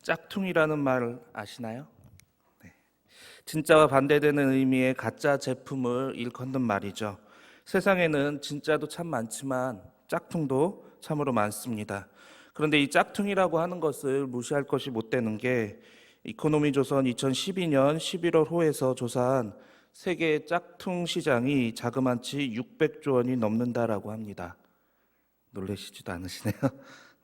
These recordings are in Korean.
짝퉁이라는 말 아시나요? 네. 진짜와 반대되는 의미의 가짜 제품을 일컫는 말이죠. 세상에는 진짜도 참 많지만 짝퉁도 참으로 많습니다. 그런데 이 짝퉁이라고 하는 것을 무시할 것이 못 되는 게 이코노미조선 2012년 11월 호에서 조사한 세계 짝퉁 시장이 자그마치 600조 원이 넘는다라고 합니다. 놀라시지도 않으시네요.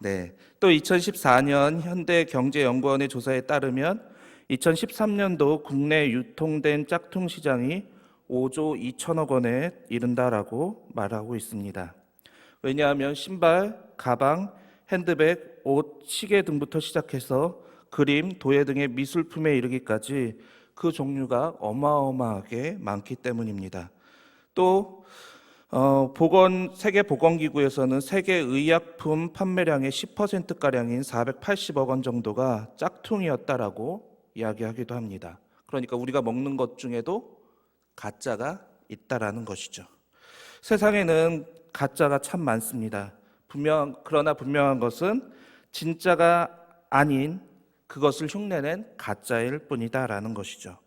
네. 또 2014년 현대경제연구원의 조사에 따르면 2013년도 국내 유통된 짝퉁 시장이 5조 2천억 원에 이른다라고 말하고 있습니다. 왜냐하면 신발, 가방, 핸드백, 옷, 시계 등부터 시작해서 그림, 도예 등의 미술품에 이르기까지 그 종류가 어마어마하게 많기 때문입니다. 또 세계보건기구에서는 세계 의약품 판매량의 10%가량인 480억 원 정도가 짝퉁이었다라고 이야기하기도 합니다. 그러니까 우리가 먹는 것 중에도 가짜가 있다라는 것이죠. 세상에는 가짜가 참 많습니다. 그러나 분명한 것은 진짜가 아닌 그것을 흉내낸 가짜일 뿐이다라는 것이죠.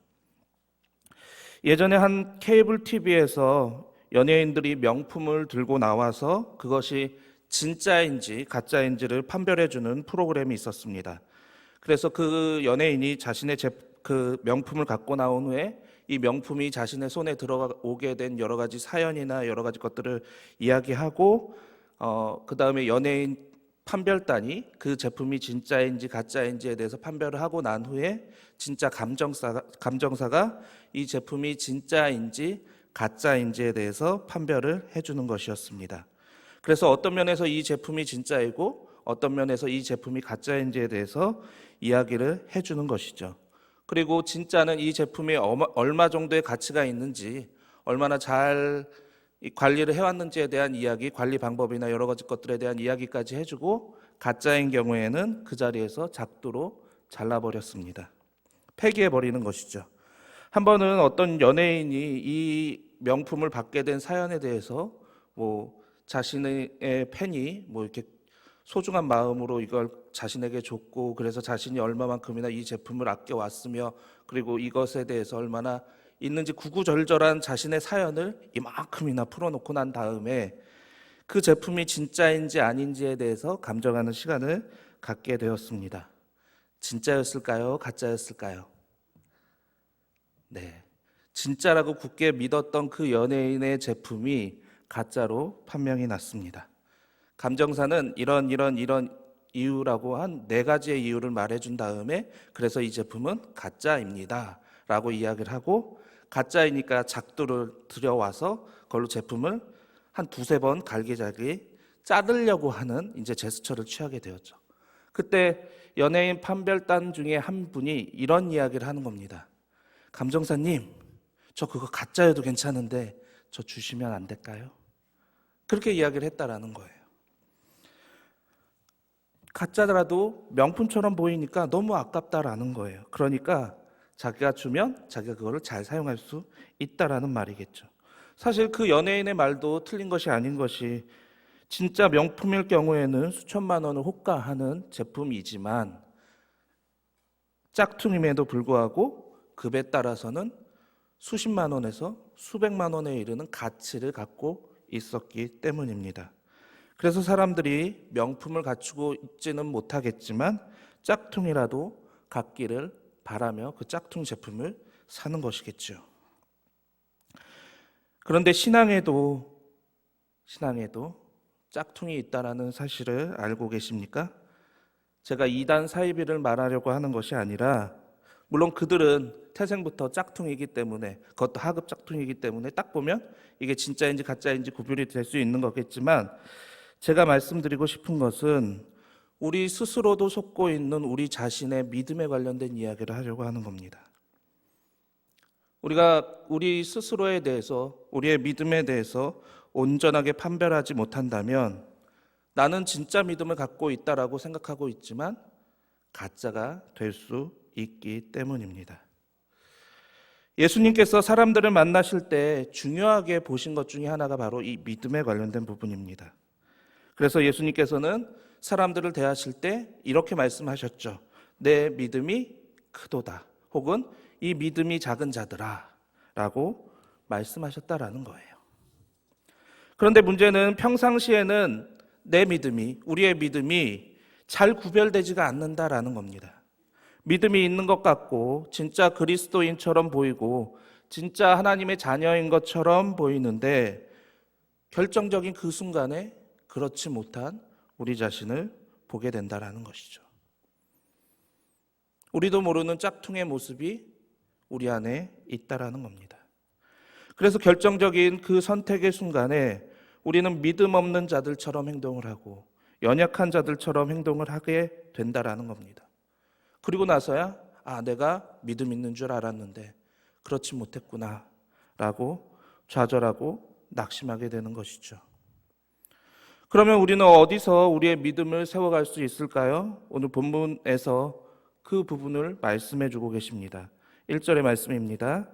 예전에 한 케이블 TV에서 연예인들이 명품을 들고 나와서 그것이 진짜인지 가짜인지를 판별해주는 프로그램이 있었습니다. 그래서 그 연예인이 자신의 그 명품을 갖고 나온 후에 이 명품이 자신의 손에 들어오게 된 여러 가지 사연이나 여러 가지 것들을 이야기하고 그 다음에 연예인 판별단이 그 제품이 진짜인지 가짜인지에 대해서 판별을 하고 난 후에 진짜 감정사가 이 제품이 진짜인지 가짜인지에 대해서 판별을 해주는 것이었습니다. 그래서 어떤 면에서 이 제품이 진짜이고 어떤 면에서 이 제품이 가짜인지에 대해서 이야기를 해주는 것이죠. 그리고 진짜는 이 제품이 얼마 정도의 가치가 있는지, 얼마나 잘 관리를 해왔는지에 대한 이야기, 관리 방법이나 여러 가지 것들에 대한 이야기까지 해주고, 가짜인 경우에는 그 자리에서 작두로 잘라버렸습니다. 폐기해버리는 것이죠. 한 번은 어떤 연예인이 이 명품을 받게 된 사연에 대해서 자신의 팬이 이렇게 소중한 마음으로 이걸 자신에게 줬고, 그래서 자신이 얼마만큼이나 이 제품을 아껴왔으며, 그리고 이것에 대해서 얼마나 있는지 구구절절한 자신의 사연을 이만큼이나 풀어놓고 난 다음에 그 제품이 진짜인지 아닌지에 대해서 감정하는 시간을 갖게 되었습니다. 진짜였을까요? 가짜였을까요? 네, 진짜라고 굳게 믿었던 그 연예인의 제품이 가짜로 판명이 났습니다. 감정사는 이런 이유라고 한 4가지의 이유를 말해준 다음에 그래서 이 제품은 가짜입니다 라고 이야기를 하고, 가짜이니까 작두를 들여와서 그걸로 제품을 한 2-3번 갈기갈기 짜들려고 하는 이제 제스처를 취하게 되었죠. 그때 연예인 판별단 중에 한 분이 이런 이야기를 하는 겁니다. 감정사님, 저 그거 가짜여도 괜찮은데 저 주시면 안 될까요? 그렇게 이야기를 했다라는 거예요. 가짜라도 명품처럼 보이니까 너무 아깝다라는 거예요. 그러니까 자기가 주면 자기가 그거를 잘 사용할 수 있다라는 말이겠죠. 사실 그 연예인의 말도 틀린 것이 아닌 것이, 진짜 명품일 경우에는 수천만 원을 호가하는 제품이지만 짝퉁임에도 불구하고 급에 따라서는 수십만 원에서 수백만 원에 이르는 가치를 갖고 있었기 때문입니다. 그래서 사람들이 명품을 갖추고 있지는 못하겠지만 짝퉁이라도 갖기를 바라며 그 짝퉁 제품을 사는 것이겠죠. 그런데 신앙에도 짝퉁이 있다라는 사실을 알고 계십니까? 제가 이단 사이비를 말하려고 하는 것이 아니라, 물론 그들은 태생부터 짝퉁이기 때문에, 그것도 하급 짝퉁이기 때문에 딱 보면 이게 진짜인지 가짜인지 구별이 될 수 있는 거겠지만, 제가 말씀드리고 싶은 것은 우리 스스로도 속고 있는 우리 자신의 믿음에 관련된 이야기를 하려고 하는 겁니다. 우리가 우리 스스로에 대해서, 우리의 믿음에 대해서 온전하게 판별하지 못한다면 나는 진짜 믿음을 갖고 있다라고 생각하고 있지만 가짜가 될 수 있기 때문입니다. 예수님께서 사람들을 만나실 때 중요하게 보신 것 중에 하나가 바로 이 믿음에 관련된 부분입니다. 그래서 예수님께서는 사람들을 대하실 때 이렇게 말씀하셨죠. 내 믿음이 크도다. 혹은 이 믿음이 작은 자들아 라고 말씀하셨다라는 거예요. 그런데 문제는 평상시에는 내 믿음이, 우리의 믿음이 잘 구별되지가 않는다라는 겁니다. 믿음이 있는 것 같고 진짜 그리스도인처럼 보이고 진짜 하나님의 자녀인 것처럼 보이는데 결정적인 그 순간에 그렇지 못한 우리 자신을 보게 된다라는 것이죠. 우리도 모르는 짝퉁의 모습이 우리 안에 있다라는 겁니다. 그래서 결정적인 그 선택의 순간에 우리는 믿음 없는 자들처럼 행동을 하고 연약한 자들처럼 행동을 하게 된다라는 겁니다. 그리고 나서야 내가 믿음 있는 줄 알았는데 그렇지 못했구나 라고 좌절하고 낙심하게 되는 것이죠. 그러면 우리는 어디서 우리의 믿음을 세워갈 수 있을까요? 오늘 본문에서 그 부분을 말씀해 주고 계십니다. 1절의 말씀입니다.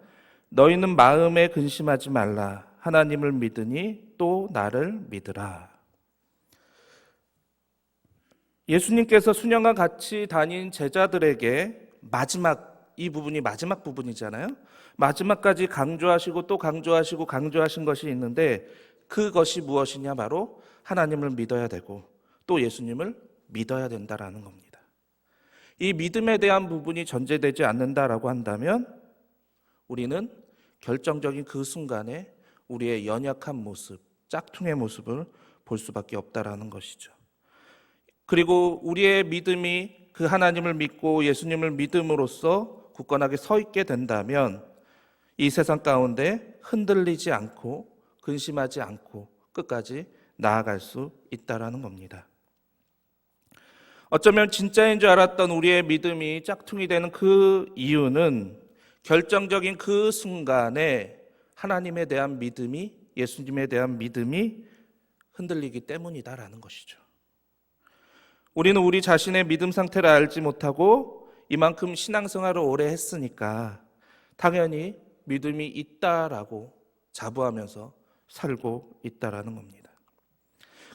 너희는 마음에 근심하지 말라. 하나님을 믿으니 또 나를 믿으라. 예수님께서 수년간 같이 다닌 제자들에게 이 부분이 마지막 부분이잖아요. 마지막까지 강조하시고 또 강조하시고 강조하신 것이 있는데 그것이 무엇이냐? 바로 하나님을 믿어야 되고 또 예수님을 믿어야 된다라는 겁니다. 이 믿음에 대한 부분이 전제되지 않는다라고 한다면 우리는 결정적인 그 순간에 우리의 연약한 모습, 짝퉁의 모습을 볼 수밖에 없다라는 것이죠. 그리고 우리의 믿음이 그 하나님을 믿고 예수님을 믿음으로써 굳건하게 서 있게 된다면 이 세상 가운데 흔들리지 않고 근심하지 않고 끝까지 나아갈 수 있다라는 겁니다. 어쩌면 진짜인 줄 알았던 우리의 믿음이 짝퉁이 되는 그 이유는 결정적인 그 순간에 하나님에 대한 믿음이, 예수님에 대한 믿음이 흔들리기 때문이다라는 것이죠. 우리는 우리 자신의 믿음 상태를 알지 못하고 이만큼 신앙생활을 오래 했으니까 당연히 믿음이 있다라고 자부하면서 살고 있다라는 겁니다.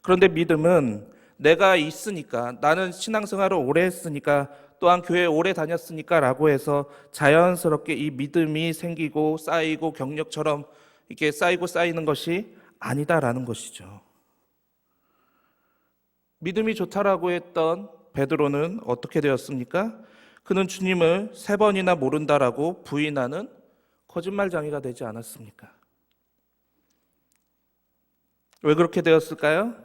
그런데 믿음은 내가 있으니까, 나는 신앙생활을 오래 했으니까, 또한 교회 오래 다녔으니까 라고 해서 자연스럽게 이 믿음이 생기고 쌓이고 경력처럼 이렇게 쌓이고 쌓이는 것이 아니다라는 것이죠. 믿음이 좋다라고 했던 베드로는 어떻게 되었습니까? 그는 주님을 3번이나 모른다라고 부인하는 거짓말쟁이가 되지 않았습니까? 왜 그렇게 되었을까요?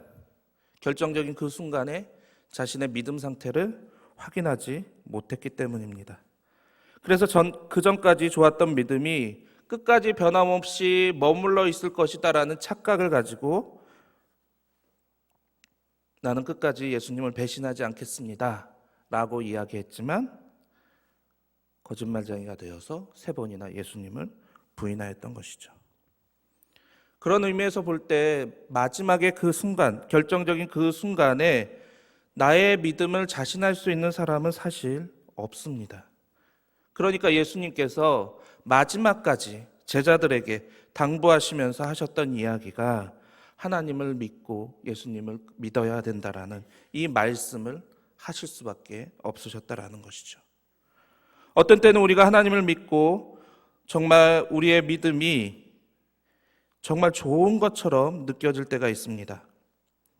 결정적인 그 순간에 자신의 믿음 상태를 확인하지 못했기 때문입니다. 그래서 그 전까지 좋았던 믿음이 끝까지 변함없이 머물러 있을 것이다라는 착각을 가지고 나는 끝까지 예수님을 배신하지 않겠습니다 라고 이야기했지만 거짓말쟁이가 되어서 3번이나 예수님을 부인하였던 것이죠. 그런 의미에서 볼 때 마지막에 그 순간, 결정적인 그 순간에 나의 믿음을 자신할 수 있는 사람은 사실 없습니다. 그러니까 예수님께서 마지막까지 제자들에게 당부하시면서 하셨던 이야기가 하나님을 믿고 예수님을 믿어야 된다라는 이 말씀을 하실 수밖에 없으셨다라는 것이죠. 어떤 때는 우리가 하나님을 믿고 정말 우리의 믿음이 정말 좋은 것처럼 느껴질 때가 있습니다.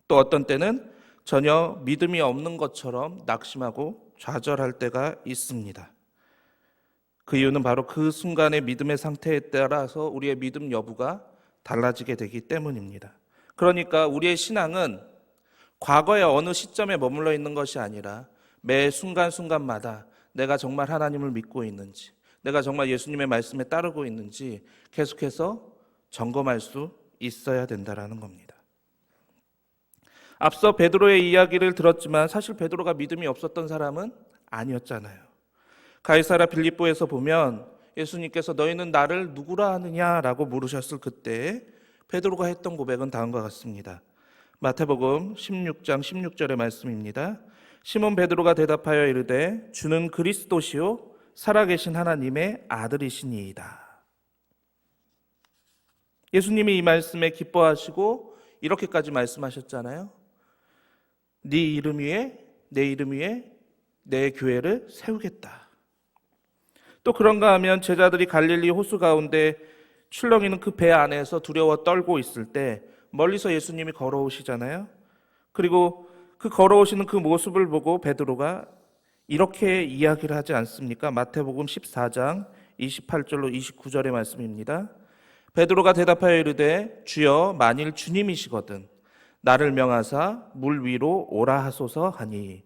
또 어떤 때는 전혀 믿음이 없는 것처럼 낙심하고 좌절할 때가 있습니다. 그 이유는 바로 그 순간의 믿음의 상태에 따라서 우리의 믿음 여부가 달라지게 되기 때문입니다. 그러니까 우리의 신앙은 과거의 어느 시점에 머물러 있는 것이 아니라 매 순간순간마다 내가 정말 하나님을 믿고 있는지, 내가 정말 예수님의 말씀에 따르고 있는지 계속해서 점검할 수 있어야 된다라는 겁니다. 앞서 베드로의 이야기를 들었지만 사실 베드로가 믿음이 없었던 사람은 아니었잖아요. 가이사랴 빌립보에서 보면 예수님께서 너희는 나를 누구라 하느냐라고 물으셨을 그때 베드로가 했던 고백은 다음과 같습니다. 마태복음 16장 16절의 말씀입니다. 시몬 베드로가 대답하여 이르되 주는 그리스도시요 살아계신 하나님의 아들이시니이다. 예수님이 이 말씀에 기뻐하시고 이렇게까지 말씀하셨잖아요. 네 이름 위에, 내 이름 위에 내 교회를 세우겠다. 또 그런가 하면 제자들이 갈릴리 호수 가운데 출렁이는 그 배 안에서 두려워 떨고 있을 때 멀리서 예수님이 걸어오시잖아요. 그리고 그 걸어오시는 그 모습을 보고 베드로가 이렇게 이야기를 하지 않습니까? 마태복음 14장 28절로 29절의 말씀입니다. 베드로가 대답하여 이르되 주여 만일 주님이시거든 나를 명하사 물 위로 오라 하소서 하니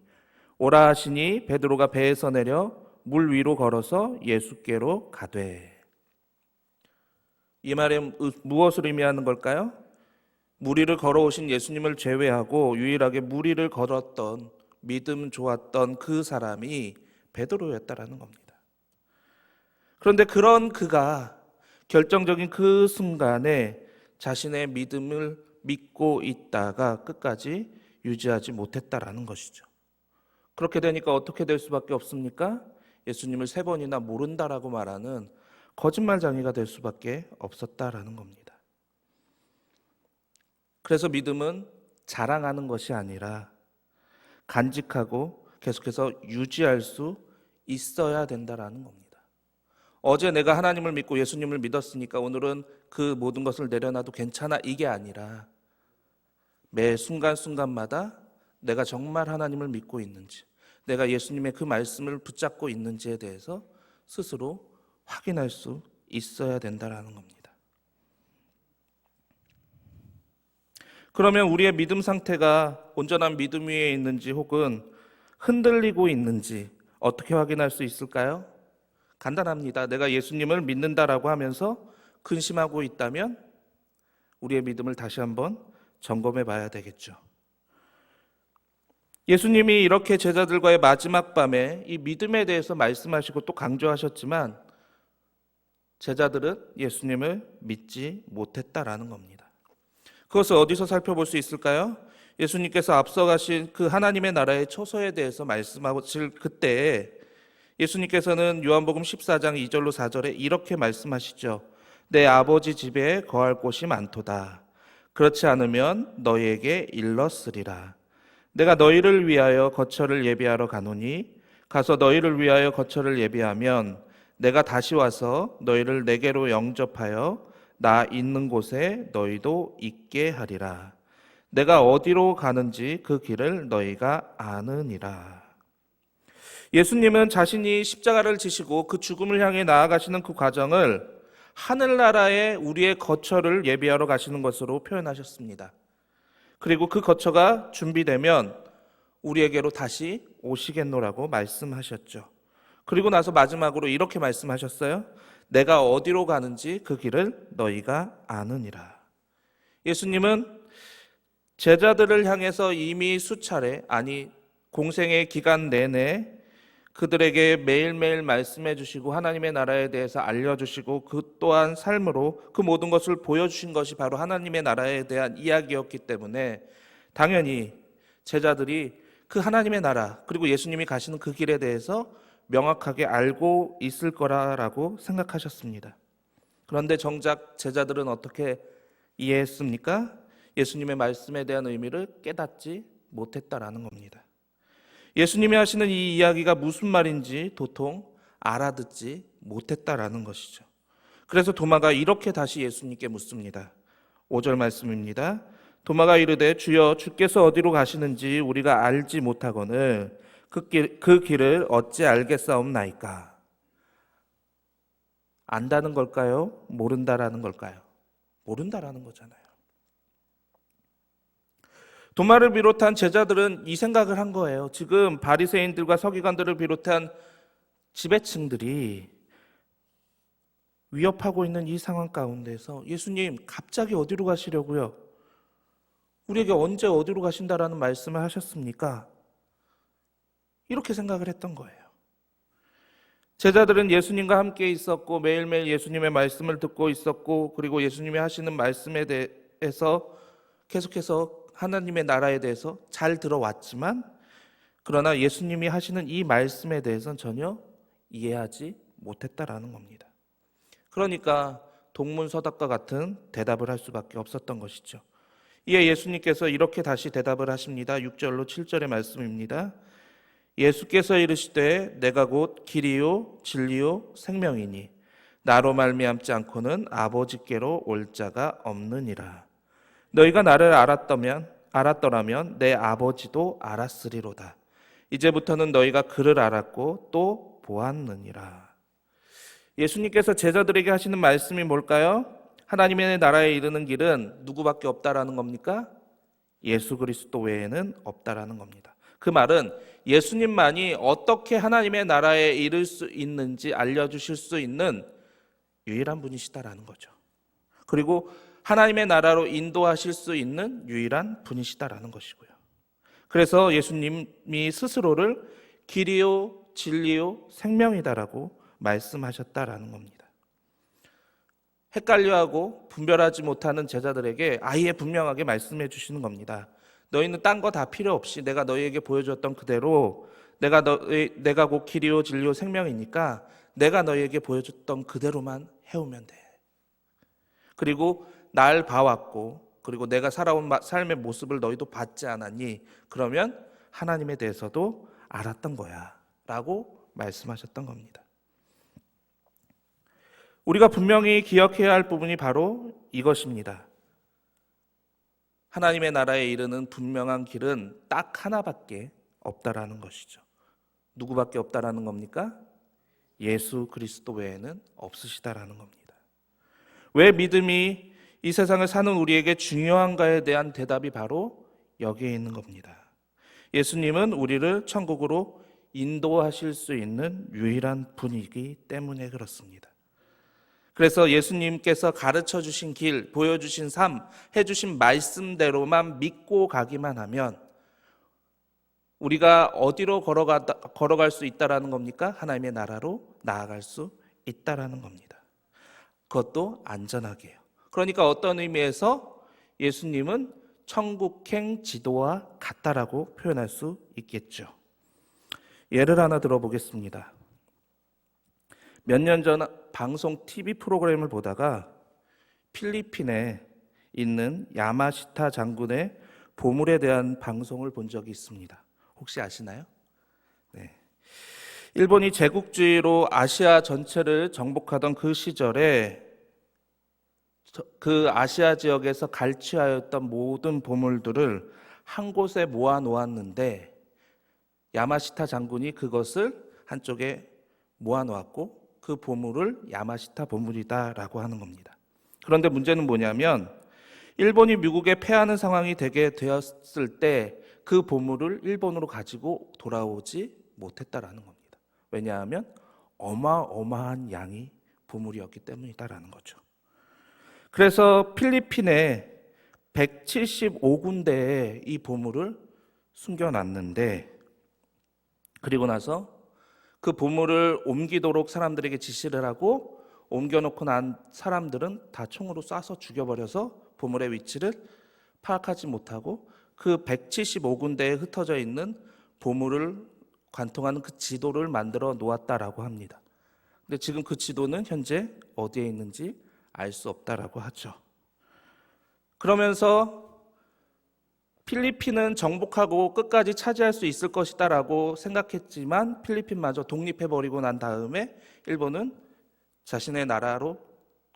오라 하시니 베드로가 배에서 내려 물 위로 걸어서 예수께로 가되. 이 말이 무엇을 의미하는 걸까요? 물 위를 걸어오신 예수님을 제외하고 유일하게 물 위를 걸었던 믿음 좋았던 그 사람이 베드로였다라는 겁니다. 그런데 그런 그가 결정적인 그 순간에 자신의 믿음을 믿고 있다가 끝까지 유지하지 못했다라는 것이죠. 그렇게 되니까 어떻게 될 수밖에 없습니까? 예수님을 3번이나 모른다라고 말하는 거짓말쟁이가 될 수밖에 없었다라는 겁니다. 그래서 믿음은 자랑하는 것이 아니라 간직하고 계속해서 유지할 수 있어야 된다라는 겁니다. 어제 내가 하나님을 믿고 예수님을 믿었으니까 오늘은 그 모든 것을 내려놔도 괜찮아, 이게 아니라 매 순간순간마다 내가 정말 하나님을 믿고 있는지, 내가 예수님의 그 말씀을 붙잡고 있는지에 대해서 스스로 확인할 수 있어야 된다라는 겁니다. 그러면 우리의 믿음 상태가 온전한 믿음 위에 있는지 혹은 흔들리고 있는지 어떻게 확인할 수 있을까요? 간단합니다. 내가 예수님을 믿는다라고 하면서 근심하고 있다면 우리의 믿음을 다시 한번 점검해 봐야 되겠죠. 예수님이 이렇게 제자들과의 마지막 밤에 이 믿음에 대해서 말씀하시고 또 강조하셨지만 제자들은 예수님을 믿지 못했다라는 겁니다. 그것을 어디서 살펴볼 수 있을까요? 예수님께서 앞서가신 그 하나님의 나라의 처소에 대해서 말씀하실 그때 예수님께서는 요한복음 14장 2절로 4절에 이렇게 말씀하시죠. 내 아버지 집에 거할 곳이 많도다. 그렇지 않으면 너희에게 일렀으리라. 내가 너희를 위하여 거처를 예비하러 가노니 가서 너희를 위하여 거처를 예비하면 내가 다시 와서 너희를 내게로 영접하여 나 있는 곳에 너희도 있게 하리라. 내가 어디로 가는지 그 길을 너희가 아느니라. 예수님은 자신이 십자가를 지시고 그 죽음을 향해 나아가시는 그 과정을 하늘나라에 우리의 거처를 예비하러 가시는 것으로 표현하셨습니다. 그리고 그 거처가 준비되면 우리에게로 다시 오시겠노라고 말씀하셨죠. 그리고 나서 마지막으로 이렇게 말씀하셨어요. 내가 어디로 가는지 그 길을 너희가 아느니라. 예수님은 제자들을 향해서 이미 수차례, 아니 공생의 기간 내내 그들에게 매일매일 말씀해 주시고 하나님의 나라에 대해서 알려주시고 그 또한 삶으로 그 모든 것을 보여주신 것이 바로 하나님의 나라에 대한 이야기였기 때문에 당연히 제자들이 그 하나님의 나라 그리고 예수님이 가시는 그 길에 대해서 명확하게 알고 있을 거라고 생각하셨습니다. 그런데 정작 제자들은 어떻게 이해했습니까? 예수님의 말씀에 대한 의미를 깨닫지 못했다라는 겁니다. 예수님이 하시는 이 이야기가 무슨 말인지 도통 알아듣지 못했다라는 것이죠. 그래서 도마가 이렇게 다시 예수님께 묻습니다. 5절 말씀입니다. 도마가 이르되 주여 주께서 어디로 가시는지 우리가 알지 못하거늘 그 길을 어찌 알겠사옵나이까. 안다는 걸까요? 모른다라는 걸까요? 모른다라는 거잖아요. 도마를 비롯한 제자들은 이 생각을 한 거예요. 지금 바리새인들과 서기관들을 비롯한 지배층들이 위협하고 있는 이 상황 가운데서 예수님 갑자기 어디로 가시려고요? 우리에게 언제 어디로 가신다라는 말씀을 하셨습니까? 이렇게 생각을 했던 거예요. 제자들은 예수님과 함께 있었고 매일매일 예수님의 말씀을 듣고 있었고 그리고 예수님이 하시는 말씀에 대해서 계속해서 하나님의 나라에 대해서 잘 들어왔지만 그러나 예수님이 하시는 이 말씀에 대해서는 전혀 이해하지 못했다라는 겁니다. 그러니까 동문서답과 같은 대답을 할 수밖에 없었던 것이죠. 이에 예수님께서 이렇게 다시 대답을 하십니다. 6절로 7절의 말씀입니다. 예수께서 이르시되 내가 곧 길이요 진리요 생명이니 나로 말미암지 않고는 아버지께로 올 자가 없느니라. 너희가 나를 알았더라면 내 아버지도 알았으리로다. 이제부터는 너희가 그를 알았고 또 보았느니라. 예수님께서 제자들에게 하시는 말씀이 뭘까요? 하나님의 나라에 이르는 길은 누구밖에 없다라는 겁니까? 예수 그리스도 외에는 없다라는 겁니다. 그 말은 예수님만이 어떻게 하나님의 나라에 이를 수 있는지 알려주실 수 있는 유일한 분이시다라는 거죠. 그리고 하나님의 나라로 인도하실 수 있는 유일한 분이시다라는 것이고요. 그래서 예수님이 스스로를 길이요 진리요 생명이다라고 말씀하셨다라는 겁니다. 헷갈려하고 분별하지 못하는 제자들에게 아예 분명하게 말씀해 주시는 겁니다. 너희는 딴 거 다 필요 없이 내가 너희에게 보여줬던 그대로 내가 곧 길이요 진리요 생명이니까 내가 너희에게 보여줬던 그대로만 해오면 돼. 그리고 날 봐왔고 그리고 내가 살아온 삶의 모습을 너희도 봤지 않았니? 그러면 하나님에 대해서도 알았던 거야 라고 말씀하셨던 겁니다. 우리가 분명히 기억해야 할 부분이 바로 이것입니다. 하나님의 나라에 이르는 분명한 길은 딱 하나밖에 없다라는 것이죠. 누구밖에 없다라는 겁니까? 예수 그리스도 외에는 없으시다라는 겁니다. 왜 믿음이 이 세상을 사는 우리에게 중요한가에 대한 대답이 바로 여기에 있는 겁니다. 예수님은 우리를 천국으로 인도하실 수 있는 유일한 분이기 때문에 그렇습니다. 그래서 예수님께서 가르쳐 주신 길, 보여주신 삶, 해주신 말씀대로만 믿고 가기만 하면 우리가 어디로 걸어갈 수 있다라는 겁니까? 하나님의 나라로 나아갈 수 있다라는 겁니다. 그것도 안전하게요. 그러니까 어떤 의미에서 예수님은 천국행 지도와 같다라고 표현할 수 있겠죠. 예를 하나 들어보겠습니다. 몇 년 전 방송 TV 프로그램을 보다가 필리핀에 있는 야마시타 장군의 보물에 대한 방송을 본 적이 있습니다. 혹시 아시나요? 네. 일본이 제국주의로 아시아 전체를 정복하던 그 시절에 그 아시아 지역에서 갈취하였던 모든 보물들을 한 곳에 모아 놓았는데 야마시타 장군이 그것을 한쪽에 모아 놓았고 그 보물을 야마시타 보물이다라고 하는 겁니다. 그런데 문제는 뭐냐면 일본이 미국에 패하는 상황이 되게 되었을 때 그 보물을 일본으로 가지고 돌아오지 못했다라는 겁니다. 왜냐하면 어마어마한 양의 보물이었기 때문이다라는 거죠. 그래서 필리핀에 175군데에 이 보물을 숨겨놨는데 그리고 나서 그 보물을 옮기도록 사람들에게 지시를 하고 옮겨놓고 난 사람들은 다 총으로 쏴서 죽여버려서 보물의 위치를 파악하지 못하고 그 175군데에 흩어져 있는 보물을 관통하는 그 지도를 만들어 놓았다라고 합니다. 근데 지금 그 지도는 현재 어디에 있는지 알 수 없다라고 하죠. 그러면서 필리핀은 정복하고 끝까지 차지할 수 있을 것이다라고 생각했지만 필리핀마저 독립해버리고 난 다음에 일본은 자신의 나라로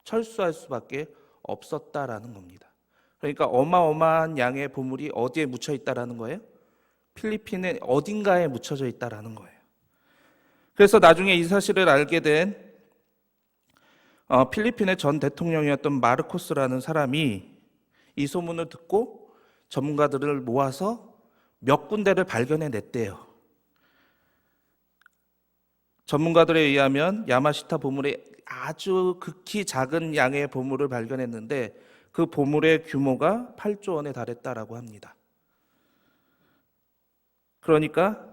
철수할 수밖에 없었다라는 겁니다. 그러니까 어마어마한 양의 보물이 어디에 묻혀 있다라는 거예요? 필리핀의 어딘가에 묻혀져 있다라는 거예요. 그래서 나중에 이 사실을 알게 된 필리핀의 전 대통령이었던 마르코스라는 사람이 이 소문을 듣고 전문가들을 모아서 몇 군데를 발견해냈대요. 전문가들에 의하면 야마시타 보물에 아주 극히 작은 양의 보물을 발견했는데 그 보물의 규모가 8조 원에 달했다라고 합니다. 그러니까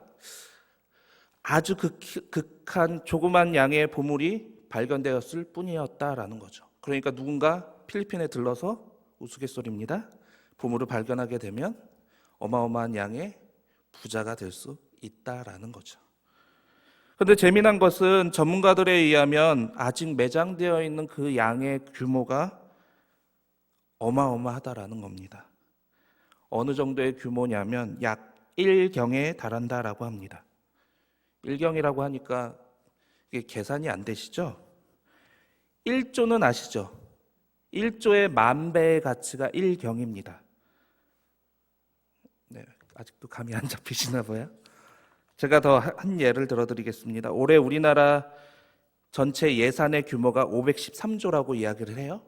아주 극한 조그만 양의 보물이 발견되었을 뿐이었다라는 거죠. 그러니까 누군가 필리핀에 들러서 우스갯소리입니다. 보물을 발견하게 되면 어마어마한 양의 부자가 될 수 있다라는 거죠. 그런데 재미난 것은 전문가들에 의하면 아직 매장되어 있는 그 양의 규모가 어마어마하다라는 겁니다. 어느 정도의 규모냐면 약 1경에 달한다라고 합니다. 일경이라고 하니까 이게 계산이 안 되시죠? 1조는 아시죠? 1조의 만 배의 가치가 1경입니다. 네, 아직도 감이 안 잡히시나 봐요. 제가 더 한 예를 들어드리겠습니다. 올해 우리나라 전체 예산의 규모가 513조라고 이야기를 해요.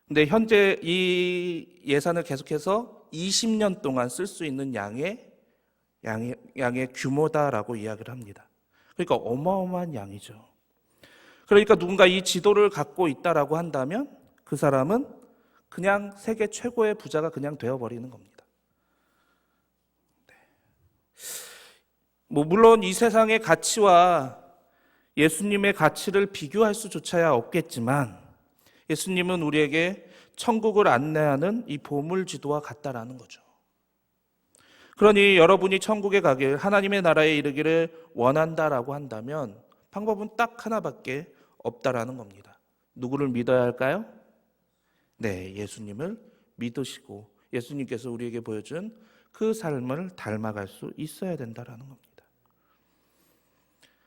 근데 현재 이 예산을 계속해서 20년 동안 쓸 수 있는 양의 규모다라고 이야기를 합니다. 그러니까 어마어마한 양이죠. 그러니까 누군가 이 지도를 갖고 있다라고 한다면 그 사람은 그냥 세계 최고의 부자가 그냥 되어버리는 겁니다. 물론 이 세상의 가치와 예수님의 가치를 비교할 수조차야 없겠지만 예수님은 우리에게 천국을 안내하는 이 보물지도와 같다라는 거죠. 그러니 여러분이 천국에 가길, 하나님의 나라에 이르기를 원한다라고 한다면 방법은 딱 하나밖에 없다라는 겁니다. 누구를 믿어야 할까요? 네, 예수님을 믿으시고 예수님께서 우리에게 보여준 그 삶을 닮아갈 수 있어야 된다라는 겁니다.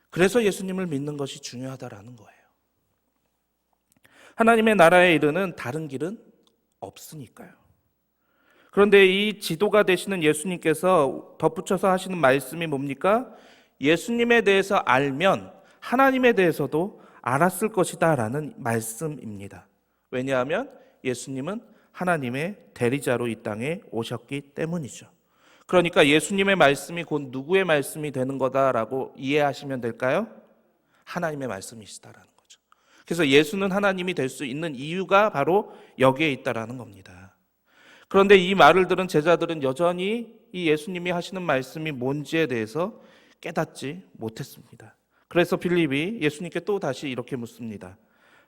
그래서 예수님을 믿는 것이 중요하다라는 거예요. 하나님의 나라에 이르는 다른 길은 없으니까요. 그런데 이 지도가 되시는 예수님께서 덧붙여서 하시는 말씀이 뭡니까? 예수님에 대해서 알면 하나님에 대해서도 알았을 것이다 라는 말씀입니다. 왜냐하면 예수님은 하나님의 대리자로 이 땅에 오셨기 때문이죠. 그러니까 예수님의 말씀이 곧 누구의 말씀이 되는 거다라고 이해하시면 될까요? 하나님의 말씀이시다라는 거죠. 그래서 예수는 하나님이 될 수 있는 이유가 바로 여기에 있다라는 겁니다. 그런데 이 말을 들은 제자들은 여전히 이 예수님이 하시는 말씀이 뭔지에 대해서 깨닫지 못했습니다. 그래서 빌립이 예수님께 또 다시 이렇게 묻습니다.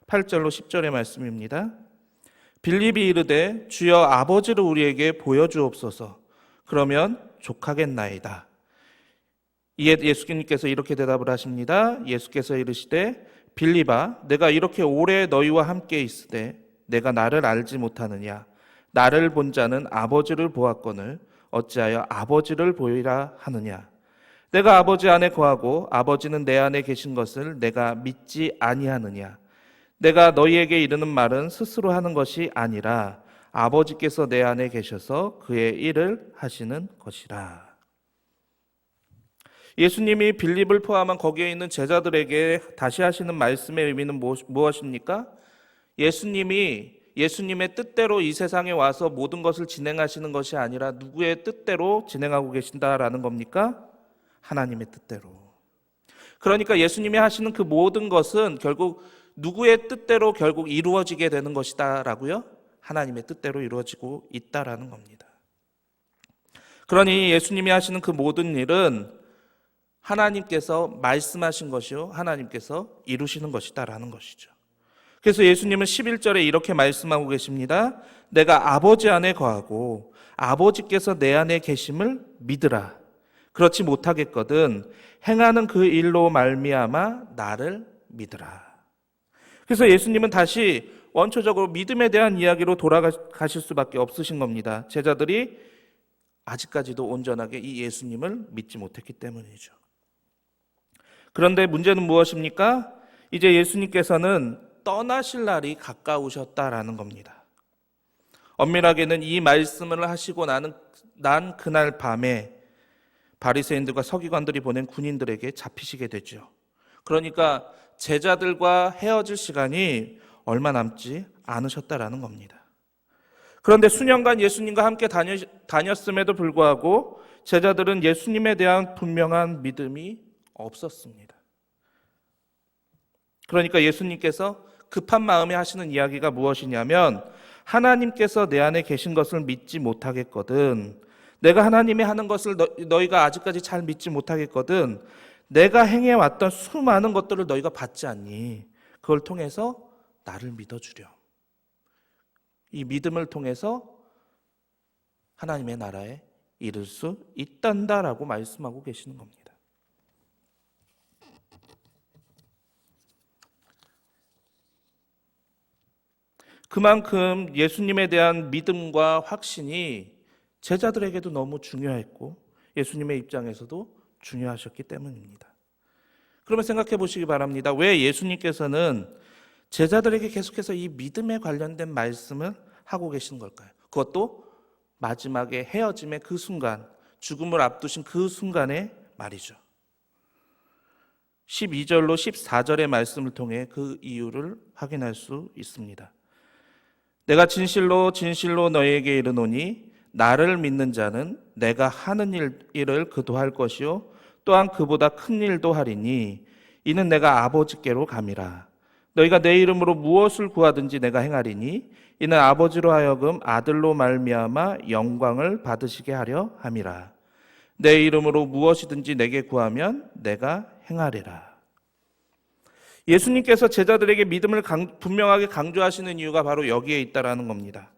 8절로 10절의 말씀입니다. 빌립이 이르되 주여 아버지를 우리에게 보여주옵소서. 그러면 족하겠나이다. 이에 예수님께서 이렇게 대답을 하십니다. 예수께서 이르시되 빌립아 내가 이렇게 오래 너희와 함께 있으되 내가 나를 알지 못하느냐. 나를 본 자는 아버지를 보았거늘 어찌하여 아버지를 보이라 하느냐. 내가 아버지 안에 거하고 아버지는 내 안에 계신 것을 내가 믿지 아니하느냐. 내가 너희에게 이르는 말은 스스로 하는 것이 아니라 아버지께서 내 안에 계셔서 그의 일을 하시는 것이라. 예수님이 빌립을 포함한 거기에 있는 제자들에게 다시 하시는 말씀의 의미는 무엇입니까? 예수님이 예수님의 뜻대로 이 세상에 와서 모든 것을 진행하시는 것이 아니라 누구의 뜻대로 진행하고 계신다라는 겁니까? 하나님의 뜻대로. 그러니까 예수님이 하시는 그 모든 것은 결국 누구의 뜻대로 결국 이루어지게 되는 것이다라고요? 하나님의 뜻대로 이루어지고 있다라는 겁니다. 그러니 예수님이 하시는 그 모든 일은 하나님께서 말씀하신 것이요 하나님께서 이루시는 것이다라는 것이죠. 그래서 예수님은 11절에 이렇게 말씀하고 계십니다. 내가 아버지 안에 거하고 아버지께서 내 안에 계심을 믿으라. 그렇지 못하겠거든 행하는 그 일로 말미암아 나를 믿으라. 그래서 예수님은 다시 원초적으로 믿음에 대한 이야기로 돌아가실 수밖에 없으신 겁니다. 제자들이 아직까지도 온전하게 이 예수님을 믿지 못했기 때문이죠. 그런데 문제는 무엇입니까? 이제 예수님께서는 떠나실 날이 가까우셨다라는 겁니다. 엄밀하게는 이 말씀을 하시고 난 그날 밤에 바리새인들과 서기관들이 보낸 군인들에게 잡히시게 되죠. 그러니까 제자들과 헤어질 시간이 얼마 남지 않으셨다라는 겁니다. 그런데 수년간 예수님과 함께 다녔음에도 불구하고 제자들은 예수님에 대한 분명한 믿음이 없었습니다. 그러니까 예수님께서 급한 마음에 하시는 이야기가 무엇이냐면 하나님께서 내 안에 계신 것을 믿지 못하겠거든. 내가 하나님이 하는 것을 너희가 아직까지 잘 믿지 못하겠거든. 내가 행해왔던 수많은 것들을 너희가 받지 않니? 그걸 통해서 나를 믿어주렴. 이 믿음을 통해서 하나님의 나라에 이를 수 있단다라고 말씀하고 계시는 겁니다. 그만큼 예수님에 대한 믿음과 확신이 제자들에게도 너무 중요했고 예수님의 입장에서도 중요하셨기 때문입니다. 그러면 생각해 보시기 바랍니다. 왜 예수님께서는 제자들에게 계속해서 이 믿음에 관련된 말씀을 하고 계신 걸까요? 그것도 마지막에 헤어짐의 그 순간, 죽음을 앞두신 그 순간에 말이죠. 12절로 14절의 말씀을 통해 그 이유를 확인할 수 있습니다. 내가 진실로 진실로 너희에게 이르노니 나를 믿는 자는 내가 하는 일을 그도 할 것이요 또한 그보다 큰 일도 하리니 이는 내가 아버지께로 감이라. 너희가 내 이름으로 무엇을 구하든지 내가 행하리니 이는 아버지로 하여금 아들로 말미암아 영광을 받으시게 하려 함이라. 내 이름으로 무엇이든지 내게 구하면 내가 행하리라. 예수님께서 제자들에게 믿음을 분명하게 강조하시는 이유가 바로 여기에 있다라는 겁니다.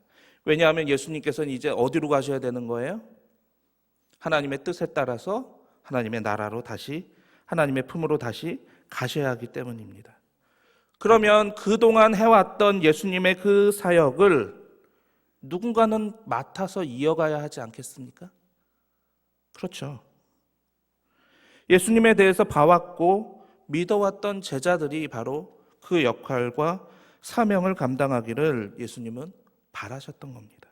왜냐하면 예수님께서는 이제 어디로 가셔야 되는 거예요? 하나님의 뜻에 따라서 하나님의 나라로 다시, 하나님의 품으로 다시 가셔야 하기 때문입니다. 그러면 그동안 해왔던 예수님의 그 사역을 누군가는 맡아서 이어가야 하지 않겠습니까? 그렇죠. 예수님에 대해서 봐왔고 믿어왔던 제자들이 바로 그 역할과 사명을 감당하기를 예수님은 바라셨던 겁니다.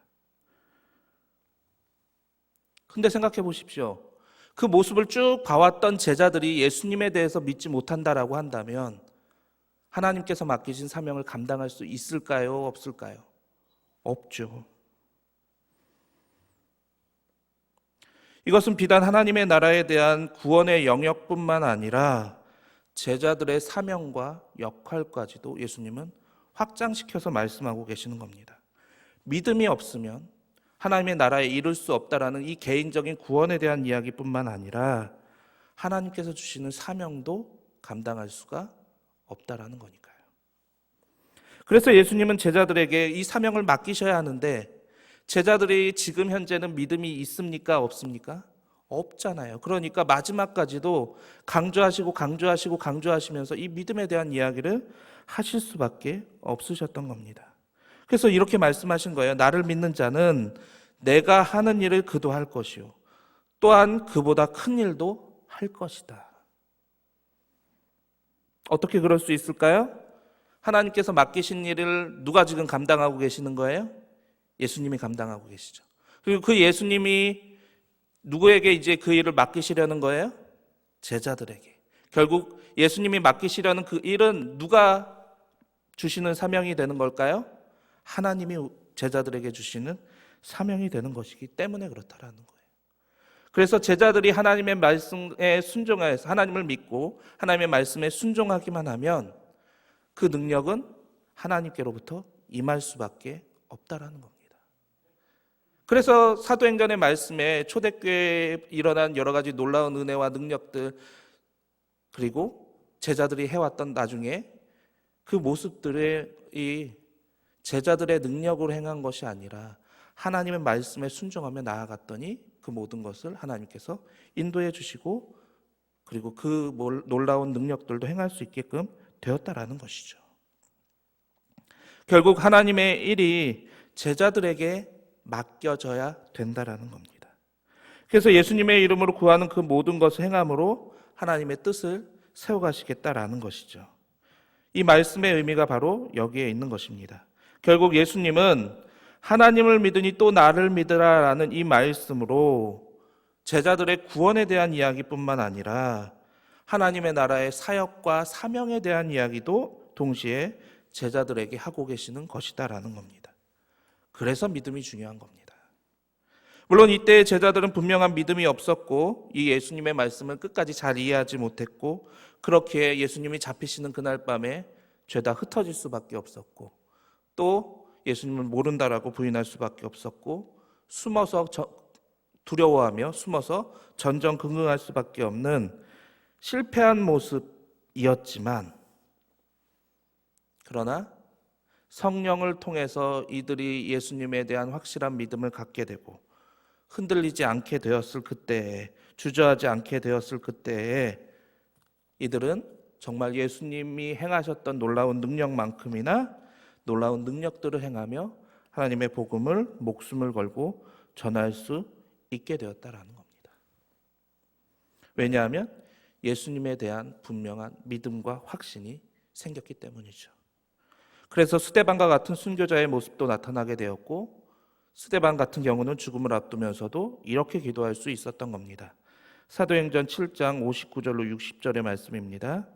근데 생각해 보십시오. 그 모습을 쭉 봐왔던 제자들이 예수님에 대해서 믿지 못한다라고 한다면 하나님께서 맡기신 사명을 감당할 수 있을까요? 없을까요? 없죠. 이것은 비단 하나님의 나라에 대한 구원의 영역뿐만 아니라 제자들의 사명과 역할까지도 예수님은 확장시켜서 말씀하고 계시는 겁니다. 믿음이 없으면 하나님의 나라에 이룰 수 없다라는 이 개인적인 구원에 대한 이야기뿐만 아니라 하나님께서 주시는 사명도 감당할 수가 없다라는 거니까요. 그래서 예수님은 제자들에게 이 사명을 맡기셔야 하는데 제자들이 지금 현재는 믿음이 있습니까? 없습니까? 없잖아요. 그러니까 마지막까지도 강조하시면서 이 믿음에 대한 이야기를 하실 수밖에 없으셨던 겁니다. 그래서 이렇게 말씀하신 거예요. 나를 믿는 자는 내가 하는 일을 그도 할 것이요 또한 그보다 큰 일도 할 것이다. 어떻게 그럴 수 있을까요? 하나님께서 맡기신 일을 누가 지금 감당하고 계시는 거예요? 예수님이 감당하고 계시죠. 그리고 그 예수님이 누구에게 이제 그 일을 맡기시려는 거예요? 제자들에게. 결국 예수님이 맡기시려는 그 일은 누가 주시는 사명이 되는 걸까요? 하나님이 제자들에게 주시는 사명이 되는 것이기 때문에 그렇다라는 거예요. 그래서 제자들이 하나님의 말씀에 순종하여서 하나님을 믿고 하나님의 말씀에 순종하기만 하면 그 능력은 하나님께로부터 임할 수밖에 없다라는 겁니다. 그래서 사도행전의 말씀에 초대교회에 일어난 여러 가지 놀라운 은혜와 능력들 그리고 제자들이 해왔던 나중에 그 모습들의 이 제자들의 능력으로 행한 것이 아니라 하나님의 말씀에 순종하며 나아갔더니 그 모든 것을 하나님께서 인도해 주시고 그리고 그 놀라운 능력들도 행할 수 있게끔 되었다라는 것이죠. 결국 하나님의 일이 제자들에게 맡겨져야 된다라는 겁니다. 그래서 예수님의 이름으로 구하는 그 모든 것을 행함으로 하나님의 뜻을 세워가시겠다라는 것이죠. 이 말씀의 의미가 바로 여기에 있는 것입니다. 결국 예수님은 하나님을 믿으니 또 나를 믿으라라는 이 말씀으로 제자들의 구원에 대한 이야기뿐만 아니라 하나님의 나라의 사역과 사명에 대한 이야기도 동시에 제자들에게 하고 계시는 것이다라는 겁니다. 그래서 믿음이 중요한 겁니다. 물론 이때 제자들은 분명한 믿음이 없었고 이 예수님의 말씀을 끝까지 잘 이해하지 못했고 그렇게 예수님이 잡히시는 그날 밤에 죄다 흩어질 수밖에 없었고 또 예수님을 모른다라고 부인할 수밖에 없었고 숨어서 두려워하며 숨어서 전전긍긍할 수밖에 없는 실패한 모습이었지만 그러나 성령을 통해서 이들이 예수님에 대한 확실한 믿음을 갖게 되고 흔들리지 않게 되었을 그때에 주저하지 않게 되었을 그때에 이들은 정말 예수님이 행하셨던 놀라운 능력만큼이나 놀라운 능력들을 행하며 하나님의 복음을 목숨을 걸고 전할 수 있게 되었다라는 겁니다. 왜냐하면 예수님에 대한 분명한 믿음과 확신이 생겼기 때문이죠. 그래서 스데반과 같은 순교자의 모습도 나타나게 되었고, 스데반 같은 경우는 죽음을 앞두면서도 이렇게 기도할 수 있었던 겁니다. 사도행전 7장 59절로 60절의 말씀입니다.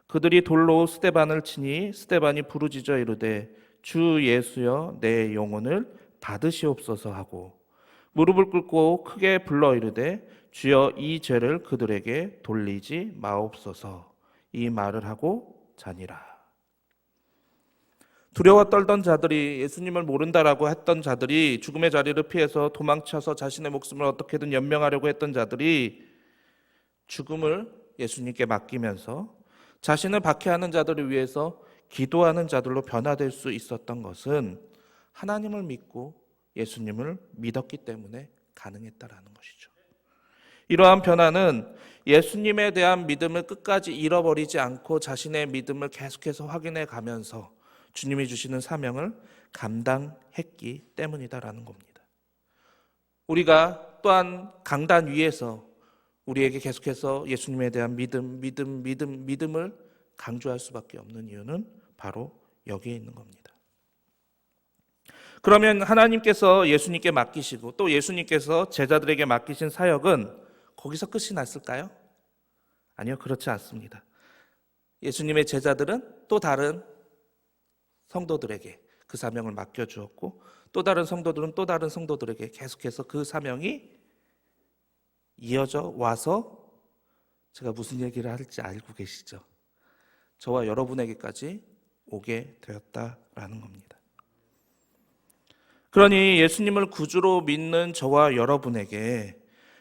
그들이 돌로 스데반을 치니 스데반이 부르짖어 이르되 주 예수여 내 영혼을 받으시옵소서 하고 무릎을 꿇고 크게 불러 이르되 주여 이 죄를 그들에게 돌리지 마옵소서, 이 말을 하고 자니라. 두려워 떨던 자들이, 예수님을 모른다라고 했던 자들이, 죽음의 자리를 피해서 도망쳐서 자신의 목숨을 어떻게든 연명하려고 했던 자들이 죽음을 예수님께 맡기면서 자신을 박해하는 자들을 위해서 기도하는 자들로 변화될 수 있었던 것은 하나님을 믿고 예수님을 믿었기 때문에 가능했다라는 것이죠. 이러한 변화는 예수님에 대한 믿음을 끝까지 잃어버리지 않고 자신의 믿음을 계속해서 확인해 가면서 주님이 주시는 사명을 감당했기 때문이다라는 겁니다. 우리가 또한 강단 위에서 우리에게 계속해서 예수님에 대한 믿음을 강조할 수밖에 없는 이유는 바로 여기에 있는 겁니다. 그러면 하나님께서 예수님께 맡기시고 또 예수님께서 제자들에게 맡기신 사역은 거기서 끝이 났을까요? 아니요, 그렇지 않습니다. 예수님의 제자들은 또 다른 성도들에게 그 사명을 맡겨주었고, 또 다른 성도들은 또 다른 성도들에게 계속해서 그 사명이 이어져 와서, 제가 무슨 얘기를 할지 알고 계시죠? 저와 여러분에게까지 오게 되었다라는 겁니다. 그러니 예수님을 구주로 믿는 저와 여러분에게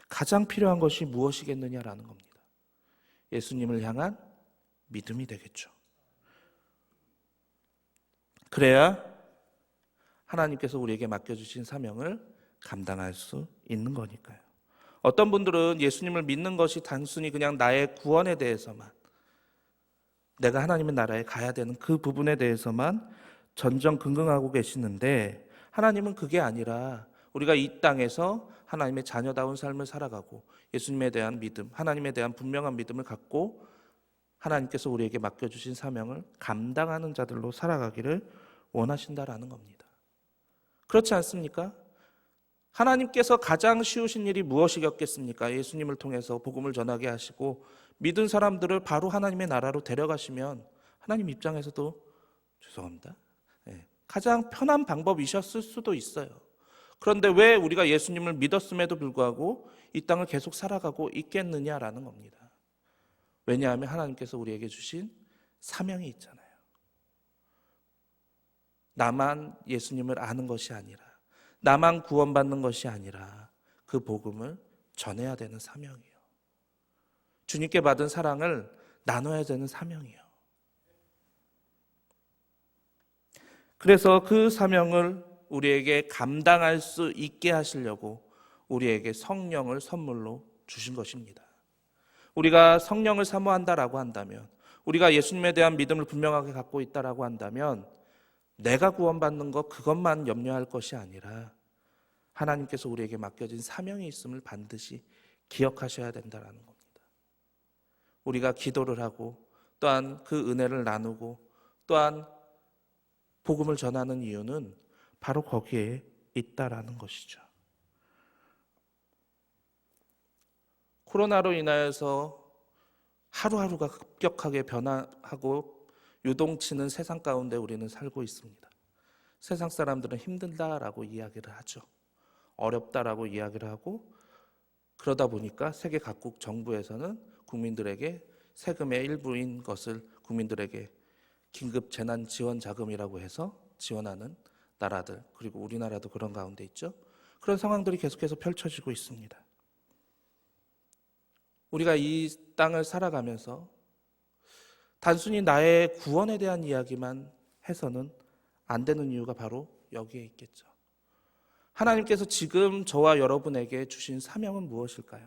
가장 필요한 것이 무엇이겠느냐라는 겁니다. 예수님을 향한 믿음이 되겠죠. 그래야 하나님께서 우리에게 맡겨주신 사명을 감당할 수 있는 거니까요. 어떤 분들은 예수님을 믿는 것이 단순히 그냥 나의 구원에 대해서만, 내가 하나님의 나라에 가야 되는 그 부분에 대해서만 전전긍긍하고 계시는데, 하나님은 그게 아니라 우리가 이 땅에서 하나님의 자녀다운 삶을 살아가고 예수님에 대한 믿음, 하나님에 대한 분명한 믿음을 갖고 하나님께서 우리에게 맡겨주신 사명을 감당하는 자들로 살아가기를 원하신다라는 겁니다. 그렇지 않습니까? 하나님께서 가장 쉬우신 일이 무엇이겠습니까? 예수님을 통해서 복음을 전하게 하시고 믿은 사람들을 바로 하나님의 나라로 데려가시면 하나님 입장에서도, 죄송합니다, 가장 편한 방법이셨을 수도 있어요. 그런데 왜 우리가 예수님을 믿었음에도 불구하고 이 땅을 계속 살아가고 있겠느냐라는 겁니다. 왜냐하면 하나님께서 우리에게 주신 사명이 있잖아요. 나만 예수님을 아는 것이 아니라, 나만 구원받는 것이 아니라 그 복음을 전해야 되는 사명이에요. 주님께 받은 사랑을 나눠야 되는 사명이에요. 그래서 그 사명을 우리에게 감당할 수 있게 하시려고 우리에게 성령을 선물로 주신 것입니다. 우리가 성령을 사모한다라고 한다면, 우리가 예수님에 대한 믿음을 분명하게 갖고 있다라고 한다면, 내가 구원받는 것 그것만 염려할 것이 아니라 하나님께서 우리에게 맡겨진 사명이 있음을 반드시 기억하셔야 된다는 겁니다. 우리가 기도를 하고 또한 그 은혜를 나누고 또한 복음을 전하는 이유는 바로 거기에 있다라는 것이죠. 코로나로 인하여서 하루하루가 급격하게 변화하고 요동치는 세상 가운데 우리는 살고 있습니다. 세상 사람들은 힘들다라고 이야기를 하죠. 어렵다라고 이야기를 하고, 그러다 보니까 세계 각국 정부에서는 국민들에게 세금의 일부인 것을 국민들에게 긴급 재난 지원 자금이라고 해서 지원하는 나라들, 그리고 우리나라도 그런 가운데 있죠. 그런 상황들이 계속해서 펼쳐지고 있습니다. 우리가 이 땅을 살아가면서 단순히 나의 구원에 대한 이야기만 해서는 안 되는 이유가 바로 여기에 있겠죠. 하나님께서 지금 저와 여러분에게 주신 사명은 무엇일까요?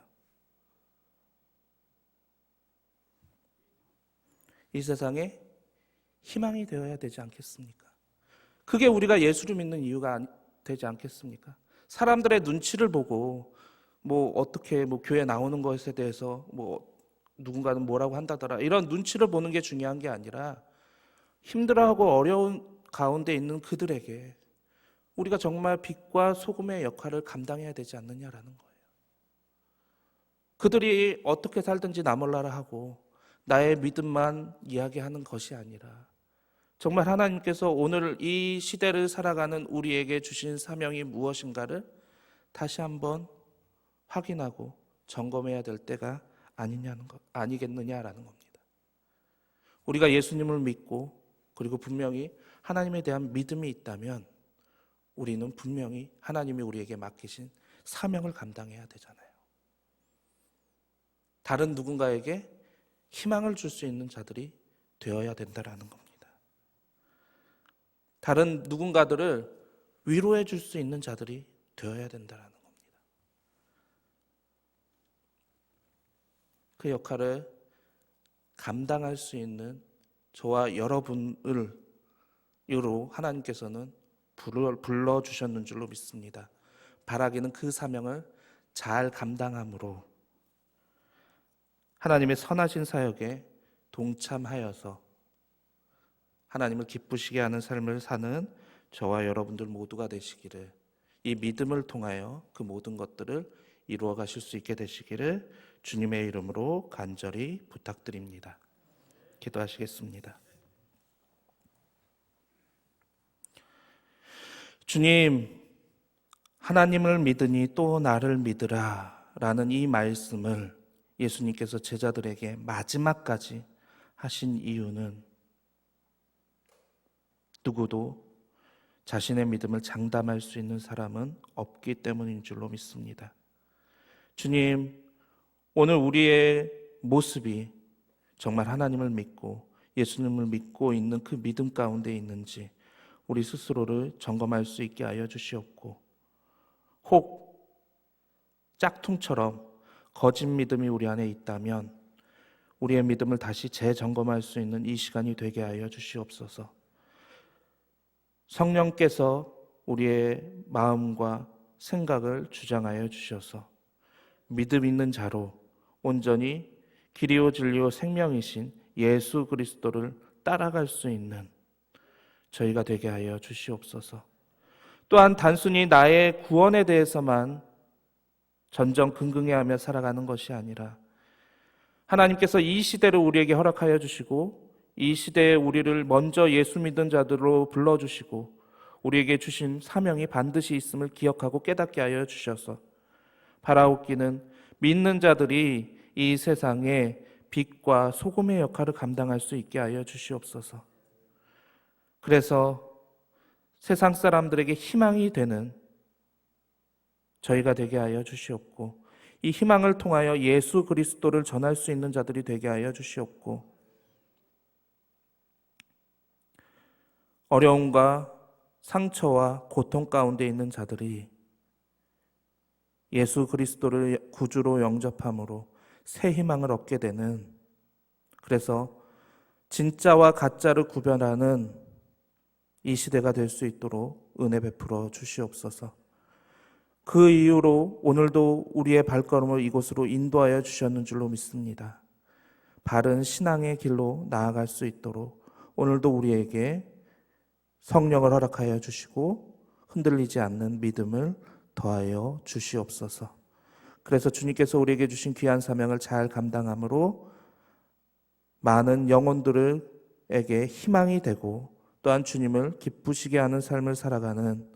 이 세상에 희망이 되어야 되지 않겠습니까? 그게 우리가 예수를 믿는 이유가 되지 않겠습니까? 사람들의 눈치를 보고 뭐 어떻게 뭐 교회 나오는 것에 대해서 뭐 누군가는 뭐라고 한다더라 이런 눈치를 보는 게 중요한 게 아니라 힘들어하고 어려운 가운데 있는 그들에게 우리가 정말 빛과 소금의 역할을 감당해야 되지 않느냐라는 거예요. 그들이 어떻게 살든지 나 몰라라 하고 나의 믿음만 이야기하는 것이 아니라 정말 하나님께서 오늘 이 시대를 살아가는 우리에게 주신 사명이 무엇인가를 다시 한번 확인하고 점검해야 될 때가 아니겠느냐라는 겁니다. 우리가 예수님을 믿고 그리고 분명히 하나님에 대한 믿음이 있다면 우리는 분명히 하나님이 우리에게 맡기신 사명을 감당해야 되잖아요. 다른 누군가에게 희망을 줄 수 있는 자들이 되어야 된다라는 겁니다. 다른 누군가들을 위로해 줄 수 있는 자들이 되어야 된다라는 겁니다. 그 역할을 감당할 수 있는 저와 여러분을 이로 하나님께서는 불러주셨는 줄로 믿습니다. 바라기는 그 사명을 잘 감당함으로 하나님의 선하신 사역에 동참하여서 하나님을 기쁘시게 하는 삶을 사는 저와 여러분들 모두가 되시기를, 이 믿음을 통하여 그 모든 것들을 이루어 가실 수 있게 되시기를 주님의 이름으로 간절히 부탁드립니다. 기도하시겠습니다. 주님, 하나님을 믿으니 또 나를 믿으라 라는 이 말씀을 예수님께서 제자들에게 마지막까지 하신 이유는 누구도 자신의 믿음을 장담할 수 있는 사람은 없기 때문인 줄로 믿습니다. 주님, 오늘 우리의 모습이 정말 하나님을 믿고 예수님을 믿고 있는 그 믿음 가운데 있는지 우리 스스로를 점검할 수 있게 하여 주시옵고, 혹 짝퉁처럼 거짓 믿음이 우리 안에 있다면 우리의 믿음을 다시 재점검할 수 있는 이 시간이 되게 하여 주시옵소서. 성령께서 우리의 마음과 생각을 주장하여 주셔서 믿음 있는 자로 온전히 길이요 진리요 생명이신 예수 그리스도를 따라갈 수 있는 저희가 되게 하여 주시옵소서. 또한 단순히 나의 구원에 대해서만 전전긍긍해하며 살아가는 것이 아니라 하나님께서 이 시대를 우리에게 허락하여 주시고 이 시대에 우리를 먼저 예수 믿은 자들로 불러주시고 우리에게 주신 사명이 반드시 있음을 기억하고 깨닫게 하여 주셔서 바라옵기는 믿는 자들이 이 세상에 빛과 소금의 역할을 감당할 수 있게 하여 주시옵소서. 그래서 세상 사람들에게 희망이 되는 저희가 되게 하여 주시옵고, 이 희망을 통하여 예수 그리스도를 전할 수 있는 자들이 되게 하여 주시옵고, 어려움과 상처와 고통 가운데 있는 자들이 예수 그리스도를 구주로 영접함으로 새 희망을 얻게 되는, 그래서 진짜와 가짜를 구별하는 이 시대가 될 수 있도록 은혜 베풀어 주시옵소서. 그 이유로 오늘도 우리의 발걸음을 이곳으로 인도하여 주셨는 줄로 믿습니다. 바른 신앙의 길로 나아갈 수 있도록 오늘도 우리에게 성령을 허락하여 주시고 흔들리지 않는 믿음을 더하여 주시옵소서. 그래서 주님께서 우리에게 주신 귀한 사명을 잘 감당함으로 많은 영혼들에게 희망이 되고 또한 주님을 기쁘시게 하는 삶을 살아가는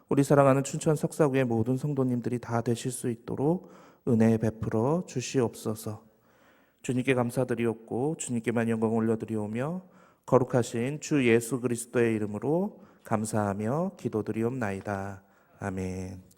우리 사랑하는 춘천 석사구의 모든 성도님들이 다 되실 수 있도록 은혜 베풀어 주시옵소서. 주님께 감사드리옵고 주님께만 영광 올려드리오며 거룩하신 주 예수 그리스도의 이름으로 감사하며 기도드리옵나이다. 아멘.